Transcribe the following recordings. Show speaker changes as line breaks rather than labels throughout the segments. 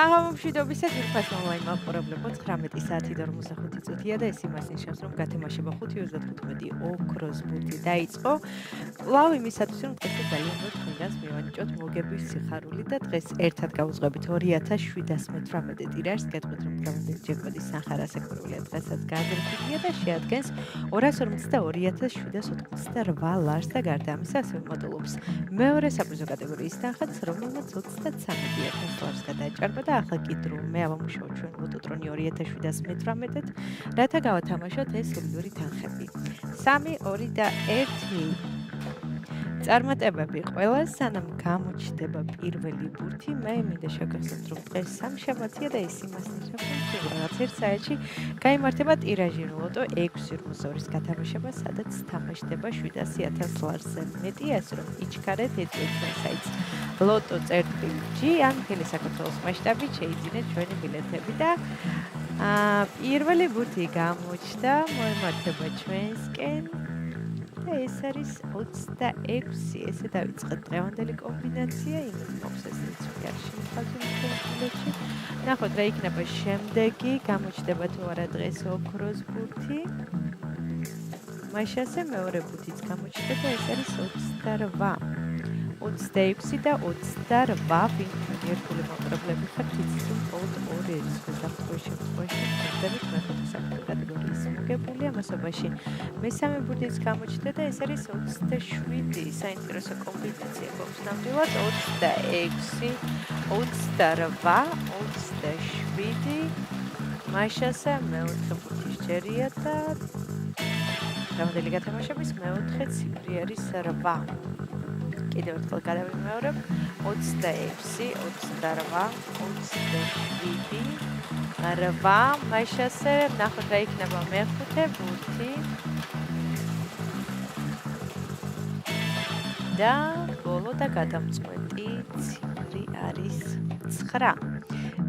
საღამომშვიდობისა ძვირფას ონლაინ მაყურებლებო 19 საათი და 45 წუთია და ეს იმას ნიშნავს, რომ გათამაშება 5:35 ოქროს ბურთი დაიწყო. კვლავ იმისათვის, რომ დღეს ძალიან უფრო თქვენგანს მივანიჭოთ მოგების სიხარული და დღეს ერთად გავუძღვებით 2718 ტირაჟს. გეტყვით, რომ დღევანდელი ჯეკპოტის სამხარა საკურვილია დღესაც გააზრებულია და შეადგენს 242,788 ლარს და გარდა ამისა ასევე მოდულობს მეორე საპრიზო კატეგორიის თანხაც, რომელმაც 33,000 ლარს გადააჭარბა და ახლა კი დრო მე ავამუშავოთ ჩვენ ლოტოტრონი 2718-ად, რათა გავათამაშოთ ეს სოლიდური თანხები. 3, 2 და 1. წარმატებები ყველას, სანამ გამოჩნდება პირველი ბურთი, მე მინდა შეგახსენოთ, რომ დღეს სამშაბათია და ის იმას ნიშნავს, რომ თუ რაღაც ერთ საათში გაიმართება ტირაჟი ლოტო 6/22-ის გათამაშება, სადაც თამაშდება 700,000 ლარზე მეტი, ასე რომ იჩქარეთ ეწვეთ ჩვენ საიტს loto.g ან მთელი საქართველოს მასშტაბით შეიძინეთ ჩვენი ბილეთები და პირველი ბურთი გამოჩნდა, მოემართება ჩვენსკენ და ეს არის 26. ესე დავიწყეთ დღევანდელი კომბინაცია, იმით მოხს ეს რიცხვი არ შემოხაზულებში. ნახოთ რა იქნება შემდეგი, გამოჩნდება თუ არა დღეს ოქროს ბურთი. მაშასე მეორე ბურთიც გამოჩნდა და ეს არის 28. 26 და 28, ვინც ერთგული მაყურებლები ხართ, იცით რომ მხოლოდ ორი რიცხვი დაახლოებით შემთხვევაში გრძდებით მეხუთე საფრთხე კატეგორიის მოგებული ამასობაში. მესამე ბურთიც გამოჩნდა და ეს არის 27. საინტერესო კომბინაცია გვაქვს ნამდვილად 26, 28, 27. მაშასე მეოთხე ბურთი შეერია და დღევანდელი გათამაშების მეოთხე ციფრი არის 8. კიდევ ერთხელ გადავიმეორებ 26, 28, 27, 8, მაშასე ნახოთ რა იქნება მეხუთე ბურთი და ბოლო და გადამწყვეტი ციფრი არის 9.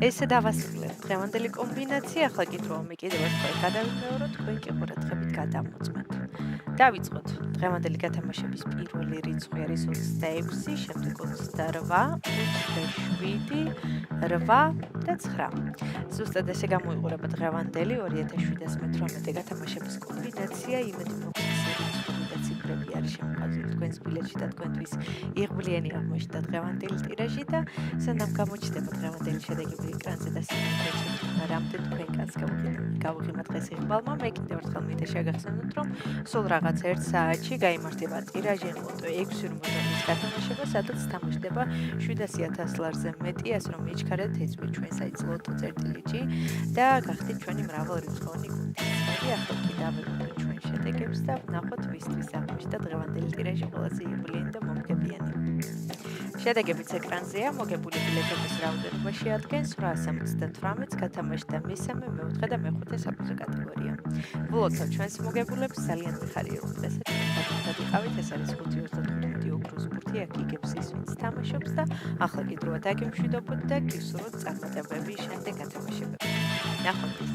ესე დავასრულეთ დღევანდელი კომბინაცია, ახლა კი დროა მე კიდევ ერთხელ გადავიმეოროთ, თქვენ კი ყურადღებით გადამოწმეთ. დავიწყოთ დღევანდელი გათამაშების პირველი რიცხვი არის 26, შემდეგ 28, 27, 8 და 9. ზუსტად ესე გამოიყურება დღევანდელი 2718 გათამაშების კომბინაცია, იმედი მაქვს რიცხვები და ციფრები არის შემოხაზული თქვენს ბილეთში და თქვენთვის იღბლიანი აღმოჩნდა დღევანდელი ტირაჟი და სანამ გამოჩნდება დღევანდელი შედეგები ეკრანზე და სიმღერით რამდენ თქვენგანს გავუღიმათ დღეს იღბალმა, მე კიდევ ერთხელ მინდა შეგახსენოთ, რომ სულ რაღაც ერთ საათში გაიმართება ტირაჟი ლოტო 6/22-ის გათამაშება, სადაც თამაშდება 700,000 ლარზე მეტი, ასე რომ მიჩქარეთ ეწვით ჩვენ საიტს loto.g და გახდით ჩვენი მრავალრიცხოვანი გუნდის. ახლა კი დავებოდოთ ჩვენ შედეგებს და ვნახოთ ვისთვის აღმოჩნდა დღევანდელი ტირაჟი ყველაზე იღბლიანი და მომგებიანი. შედეგებიც ეკრანზეა, მოგებული ბილეთების რაოდენობა შეადგენს 878-ს, გათამაშდა მესამე, მეოთხე და მეხუთე საფრთხე კატეგორია. ვლოცავ ჩვენს მოგებულებს, ძალიან მიხარია რომ დღესაც ერთად იყავით, ეს არის 5/25 ოქროს ბურთი, აქ იგებს ის ვინც თამაშობს და ახლა კი დროა დაგემშვიდობოთ და გისურვოთ წარმატებები შემდეგ გათამაშებებში. ნახოთ ის